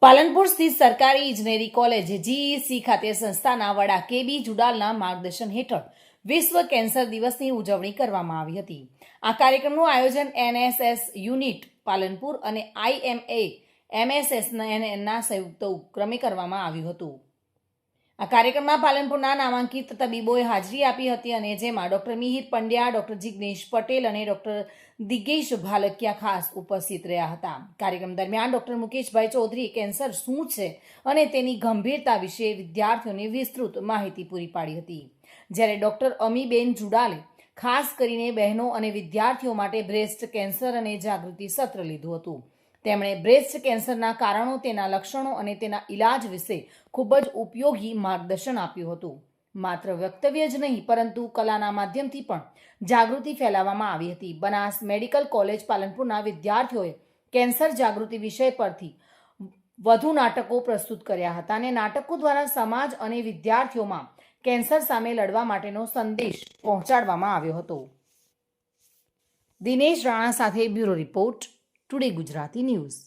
પાલનપુર સ્થિત સરકારી ઇજનેરી કોલેજ જીઈસી ખાતે સંસ્થાના વડા કેબી જુડાલના માર્ગદર્શન હેઠળ વિશ્વ કેન્સર દિવસની ઉજવણી કરવામાં આવી હતી. આ કાર્યક્રમનું આયોજન એનએસએસ યુનિટ પાલનપુર અને આઈએમએ એમએસએસના સંયુક્ત ઉપક્રમે કરવામાં આવ્યું હતું. આ કાર્યક્રમમાં પાલનપુરના નામાંકિત તબીબોએ હાજરી આપી હતી અને જેમાં ડોક્ટર મિહિર પંડ્યા, ડોક્ટર જિગ્નેશ પટેલ અને ડોક્ટર દિગેશ ભાલકિયા ખાસ ઉપસ્થિત રહ્યા હતા. કાર્યક્રમ દરમિયાન ડોક્ટર મુકેશભાઈ ચૌધરીએ કેન્સર શું છે અને તેની ગંભીરતા વિશે વિદ્યાર્થીઓને વિસ્તૃત માહિતી પૂરી પાડી હતી. જ્યારે ડોક્ટર અમીબેન જુડાલે ખાસ કરીને બહેનો અને વિદ્યાર્થીઓ માટે બ્રેસ્ટ કેન્સર અને જાગૃતિ સત્ર લીધું હતું. તેમણે બ્રેસ્ટ કેન્સરના કારણો, તેના લક્ષણો અને તેના ઇલાજ વિશે ખૂબ જ ઉપયોગી માર્ગદર્શન આપ્યું હતું. માત્ર વક્તવ્ય જ નહીં પરંતુ કલાના માધ્યમથી પણ જાગૃતિ ફેલાવવામાં આવી હતી. બનાસ મેડિકલ કોલેજ પાલનપુરના વિદ્યાર્થીઓએ કેન્સર જાગૃતિ વિષય પરથી વધુ નાટકો પ્રસ્તુત કર્યા હતા અને નાટકો દ્વારા સમાજ અને વિદ્યાર્થીઓમાં કેન્સર સામે લડવા માટેનો સંદેશ પહોંચાડવામાં આવ્યો હતો. દિનેશ રાણા સાથે bureau report, today Gujarati news.